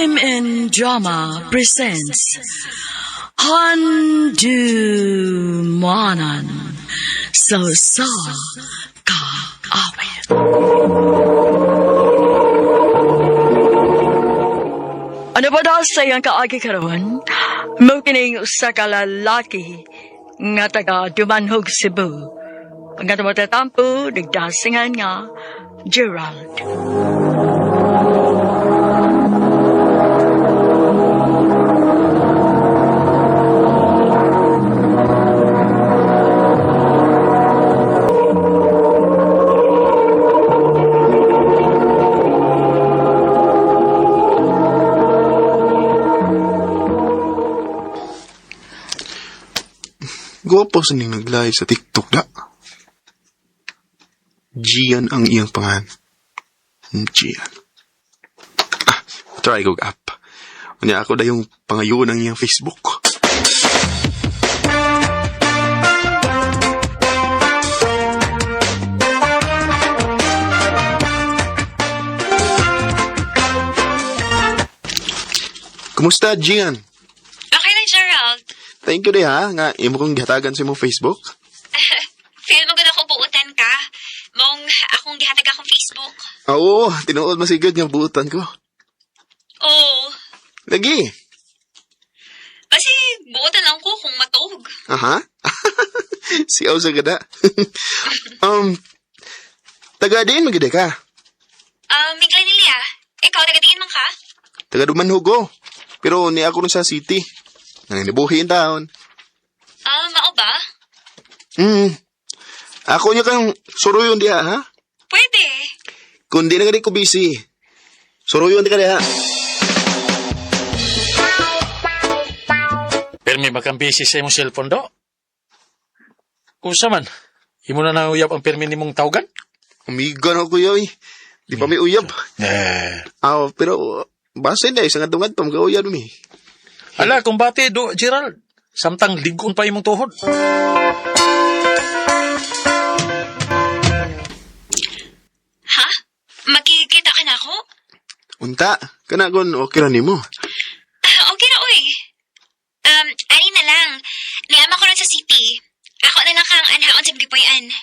Crime and Drama presents Handumanan So Ka Awit. Ano ba daw sa iyang kaagi karon? Mukining usa ka lalaki nga taga Dumanhog, Cebu. Ang nga matatampo, nagdasingan nga, Gerald. Gwapo sa ning nag-live sa TikTok na. Gian ang iyang pangan. Gian. Try ko app. Unya ako na yung pangayon ng iyang Facebook. Kumusta, Gian? Okay lang, Gerald. Thank you, ha, nga imo kong gihatagan sa imong Facebook. Feel mo gud ako buutan ka. Mong akong gihatag akong Facebook. Oo, tinuod masigod nga buutan ko. Oo. Lagi. Kasi buutan lang ko kung matug. Aha. Siyaw sa gada. Taga diin magida ka. Mingla nila. Ikaw, nagatingin man ka? Taga Dumanhugo. Pero ni ako rin sa city. Nanginibuhi in town. Mao ba? Ako niya kang suruyon diha, ha? Pwede. Kung di na ko busy. Suruyon di ka diha. Pero may makambisi sa imong cellphone do? Unsa man? Imo na nauyab ang permi nimong tawgan? Amiga na ako yoy. Di pa may uyab. Pero basta hindi. Isang atong-atong ga-uyab mi. Ala, kung bati do, Gerald. Samtang ligon pa imong tuhod. Ha? Makikita ka na ako? Unta. Kanagon, okay ra nimo. Okay na, uy. Ani na lang. Niama ko rin sa city. Ako na lang kang anhaon sa gipuyan.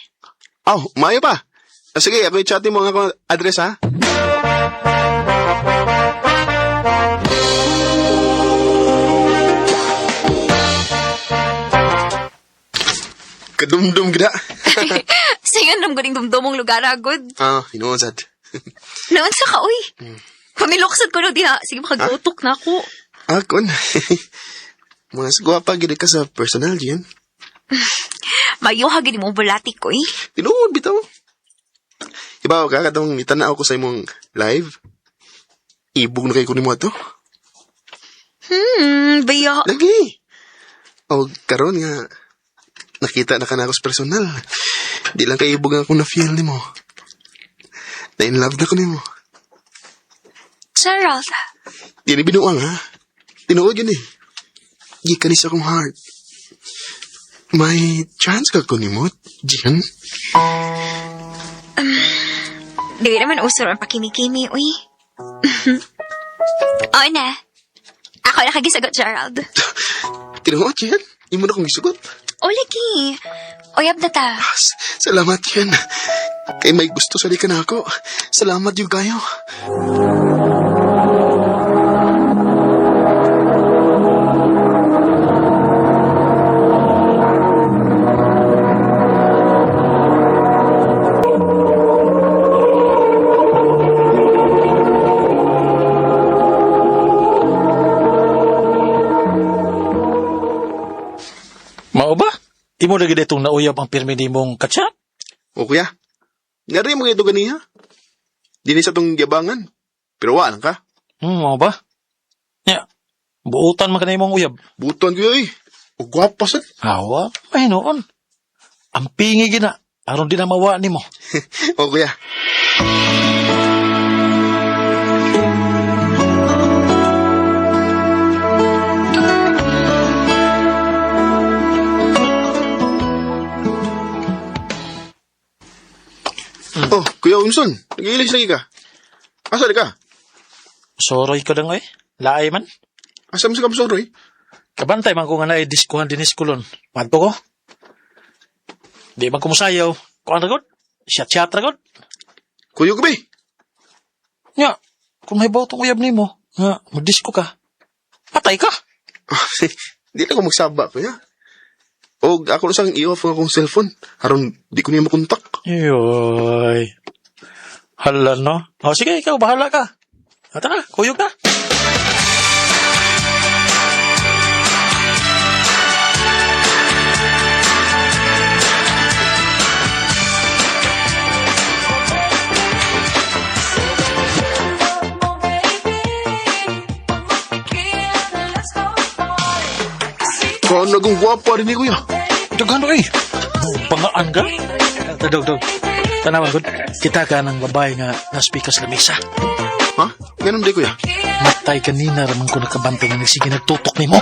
Mayo pa. Sige, ako i-chat mo nga akong address, ha? Kadumdum gida. Singan nam galing dumdumong lugar agod. Hinuonsad. Naon sa ka, uy. Pamiloksad ko na diha. Sige, makagtutok na ako. Akon. Mas guwapa gida ka sa personal, Gian. Mayuha gini mo bulatik ko, eh. Tinuod, bitaw. Ibaw ka, katong itanaw ko sa imong live. Ibog na kayo ko ni mo ito. Baya. Lagi. Karon nga, nakita na ka na ako sa personal. Di lang kayo ibog ako na-feel ni mo. Na-in love na ko ni mo. Gerald. Di ni binuang, ha? Tinuod yun, eh. Gikanis akong heart. May chance ka ko ni mo, Gian? Di naman usor ang pakimi-kimi, uy. Oo na. Ako na kagisagot, Gerald. Tinuod, Gian? Imo na kong isugot. O, lagi. Uyab na ta. Salamat, Gian. Kay may gusto sa ka na ako. Salamat yung kayo. Mao ba? Imo na gid itong nauyab ang permi nimong katsa? O kuya, ngari mo ito ganiya? Di sa itong yabangan. Pero wala ka. Mao ba? Ya, buutan man ka na imong uyab. Buton ko eh. O gwapa sad. Awa, ay noon. Ang pingi gina, aron di na mawa nimo. O kuya. Kuya Unson, nag-iilis lagi ka. Asa ka? Soroy ka lang eh. Laay man. Asam sa kapsuroy? Kabantay man ko nga na diskuhan din iskulon. Madto ko. Di man kumusayaw. Kuan ragod? Siyat-siyat ragod? Kuyog ba? Nya, kung may bautong uyab ni mo, nga, magdisko ka. Patay ka. Di na ko magsaba, kuya. O ako na sang i-off ang akong cellphone. Haron, di ko niya makontak. Yoy. Hala, no? O, sige, ikaw, bahala ka. Ata na, kuyog na. Kung nagong gwapa rin ni kuya. Dagano eh. Pangaan ka? Dog. Tanawan ko, kita ka ng babae nga naspikas na mesa. Ha? Ganun di kuya? Matay kanina raman ko nakabantay nga nagsige nagtutok ni mo.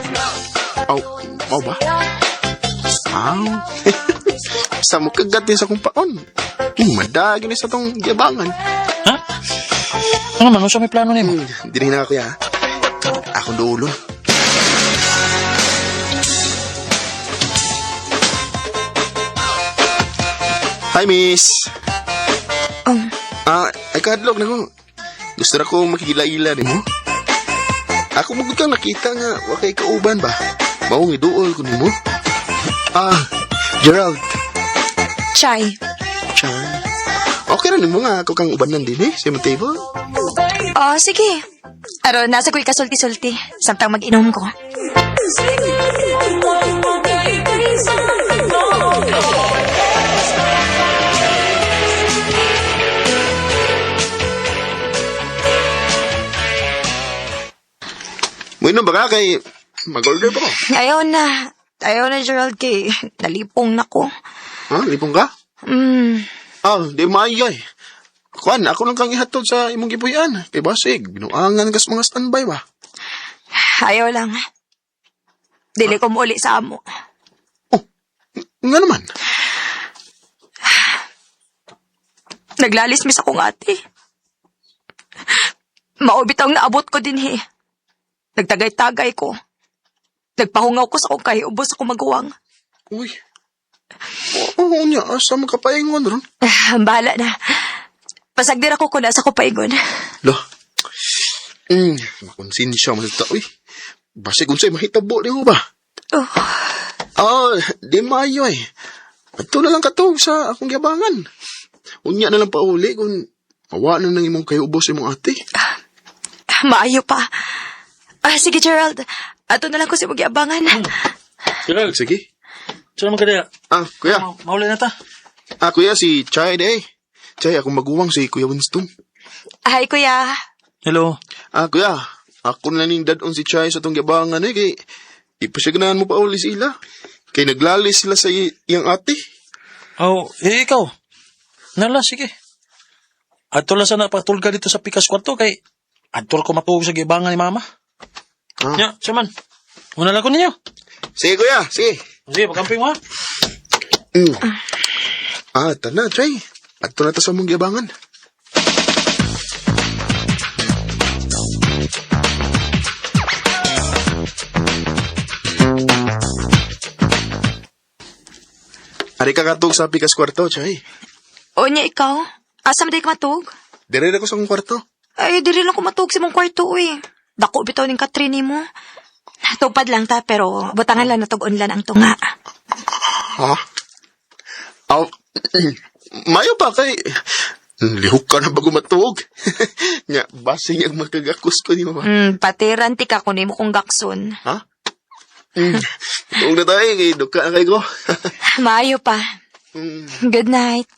Aw ba? Aw. Sa mo kagat din sa kong paon. Madagi ni sa tong yabangan. Ha? Ano man, sa may plano ni mo? Dili na kuya. Ako dulo. Hi, miss. Ay kahadlok na ko. Gusto na ko makikila-ila ni mo. Ako magod kang nakita nga, wakay kauban ba? Maong iduol ko ni mo. Gerald. Chay. Chay. Okay na ni mo nga ako kang ubanan din eh, sa table. Oh, sige. Aro, nasa ko'y kasulti-sulti. Samtang mag-inom ko. Mainom ba ka kay mag-order pa ko? Ayaw na, Gerald, kay nalipong na ko. Ha? Lipong ka? Di maayo eh. Kuan, ako lang kang ihatod sa imong gipuyan. Kay basig, binuangan kas mga standby ba? Ayaw lang. Dili ko muli sa amo. Nga naman. Naglalis mis akong ate. Maubitaw naabot ko din he. Nagtagay-tagay ko. Nagpahungaw ko sa akong kahiubos ako maguwang. Uy. Oo niya, asa makapaingon ron? Bahala na. Pasagdir ako kung nasa ko paingon. Lah. Makonsensya mo nito. Uy. Basig unsay mahitabo ni mo ba? Di maayo eh. Ato na lang katog sa akong yabangan. Unya na lang pauli kung awa na nang imong kahiubos imong ate. Maayo pa. Sige, Gerald. Ato na lang ko si mag-iabangan. Gerald, Sige. saan naman ka daya? Kuya. Mauli na ta. Kuya, si Chay de. Chay, akong maguwang si Kuya Winston. Hi, kuya. Hello. Kuya. Ako na ning dadon si Chay sa tong yabangan eh. Kay ipasyaganahan mo pa uli sila. Kay naglalis sila sa iyang ate. Ikaw. Nala, sige. Ato lang sana patulga dito sa pikas kwarto kay ato ko matuog sa gibangan ni mama. Nya, saman. Una lang ko ninyo. Sige, Kuya. Sige. Sige, pagkamping mo ha. Tana, Chay. Ato na ta sa mong yabangan. Ari ka katog sa pikas kwarto, Chay. O niya ikaw? Asam day ka matug? Dire na ko sa akong kwarto. Ay, diri lang ko matug sa mong kwarto, uy. Dako bitaw ning Katrini mo. Tupad lang ta, pero butangan lang natugon lang ang tunga. Ha? Mayo pa kay... Lihok ka na bago matuog. Nga, basing ang magkagakos ko ni mo ba? Patiran ti ka kunin mo kong gakson. Ha? Huwag na tayo, kay duka na kayo ko. Maayo pa. Good night.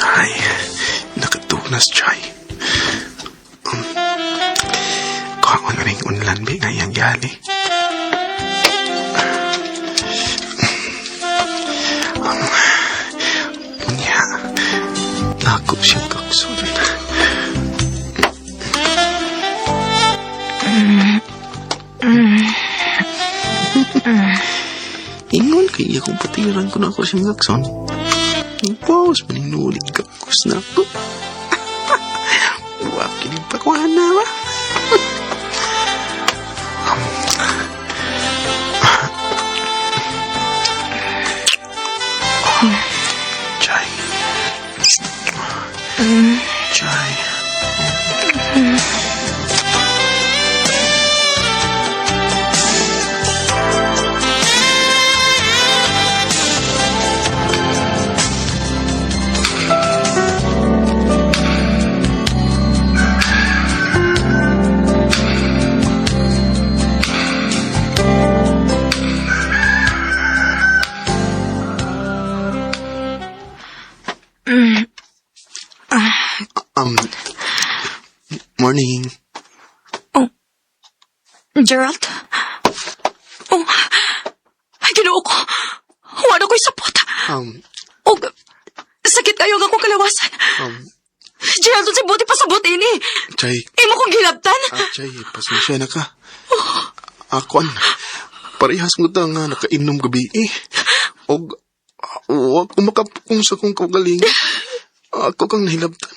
Ay, nakatunas, Chay. Kuha ko na rin unlan, bi, ngayang gali. Unya, ako siyang kaksun. Ingon kay akong patiran ko na ako siyang ngakson. Pause, maninulit ka kus na ako. Wakinig pa ko na ba? Chay. Chay. Morning. Gerald? Oh, ay, ginoo ko. Wala ko'y sapot. Oh, sakit kayo nga akong kalawasan. Gerald, sa buti pa sa buti ini. Chay. Imo kong gilabtan. Chay, pasensya na ka. Ako, parehas mo ta nga nakainom gabi eh. O, kumakapong sa kong kagaling. Ako kang nahilabtan.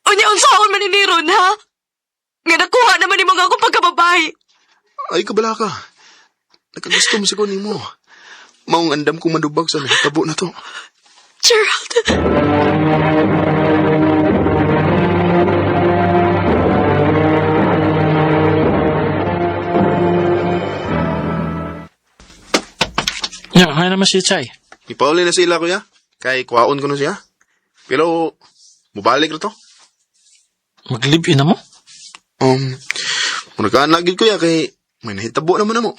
Unya, unsahon maniniron, ha? Nga nakuha naman ni mga akong pagkababae. Ay, kabala ka. Nakagusto mo sa kunin mo. Maong andam kong madubag sa nahitabo na to. Gerald. Ya, kaya naman si Chay. Ipauli na sila, kuya. Kay kuhaon ko na siya. Pero, mubalik na to. Mag-live-in na mo? Nagkaanagid kuya kay may nahitabo naman na mo.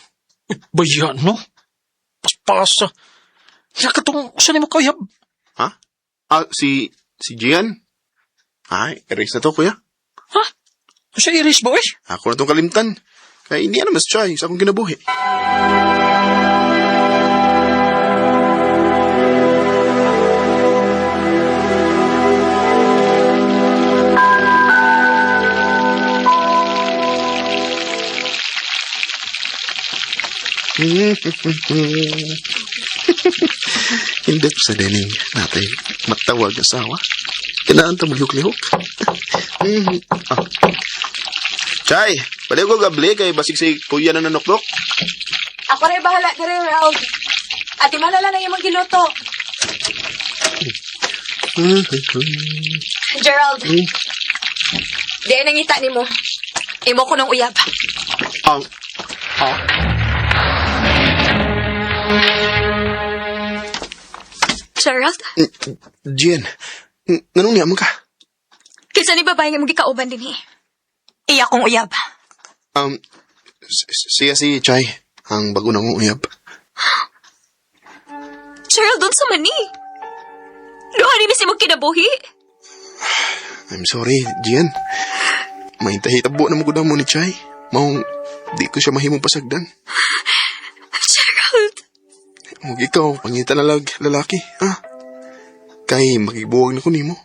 Bayan, no? Paspasa. Kaya katong, saan mo kayab? Ha? Si Gian? Ay, erase na to, kuya. Ha? Sa iris ba, eh? Ako na tong kalimtan. Kaya hindi na mas try sa akong kinabuhi. Hindi ko sa dining natin matawag asawa. Kinaan ito malyuk-lihok. Chay, pwede ko gabli kay basig si kuya na nanokdok. Ako rin bahala ka rin, Raul. At imalala na yung mga giluto. Gerald. Di ay nangita ni mo. Imo ko ng uyab. Gerald? Gian, nanong niya mo ka? Kisa ni babae nga mong gikauban din eh. Iya kong uyab. Siya si Chay, ang bago na mong uyab. Gerald, doon sa mani. Luha ni misi mong kinabuhi. I'm sorry, Gian. Mahintahitabo na mo mo ni Chay. Maong di ko siya mahimong pasagdan. Gerald. Huwag ikaw, pangita na lalaki, ha? Kay makibuwag na ko nimo.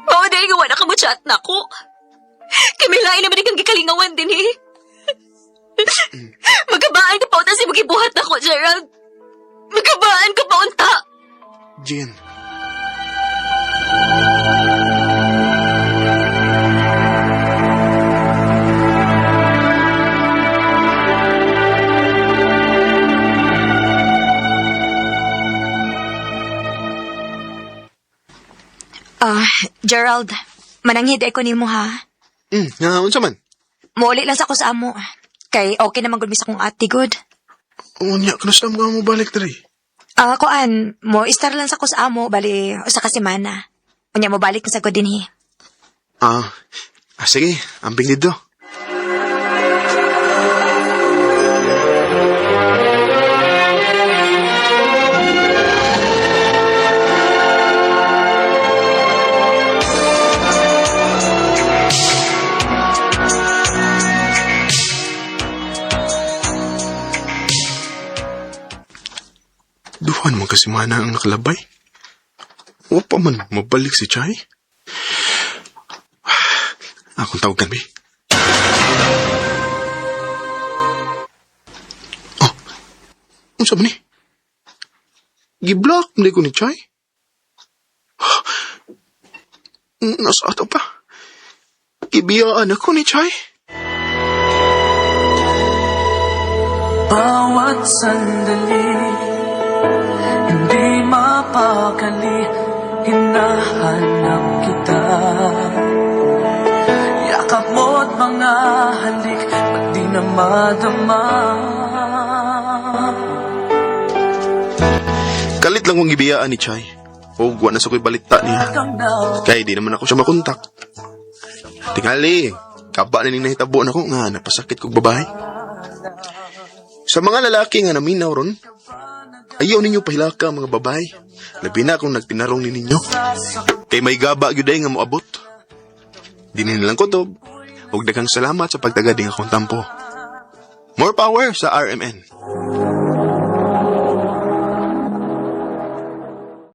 Oo, dahil gawa na ka mo chat na ko. Kamilain naman ikang gikalingawan din eh. Magkabaan ka pa unta si magibuhat na ko, Gerald. Magkabaan ka pa unta. Gian. Gerald, mananghid ko nimo ha. Unsa man? Muli lang sa ko sa amo. Kay okay naman gud sa kong ate good. Unya, kanasam ka mo balik diri. Kuan, mo istar lang sa ko sa amo, bali, usa ka semana. Unya mo balik na sa ko dinhi. Sige, amping dito. Duhan mo kasi mana ang nakalabay. O pa man, mabalik si Chay. Akong tawagan, be. Unsa man ni? Gi-block ni ko ni Chay. Nasa ato pa. Ibiyaan ako ni Chay. Bawat sandali, hindi mapakali, hinahanap kita. Yakap mo't mga halik, ba't di na madama? Kalit lang kong ibiyaan ni Chay. O guwa na sa ko'y balita niya. Kaya di naman ako siya makontak. Tingali, kaba na ning nahitabo na ko nga napasakit kong babae. Sa mga lalaki nga naminaw ron, ayaw ninyo pahilaka mga babae. Labi na kung nagtinarong ni ninyo. Kay may gaba gyuday nga moabot. Di nilang kutob. Huwag daghang salamat sa pagtagad ng akong tampo. More power sa RMN.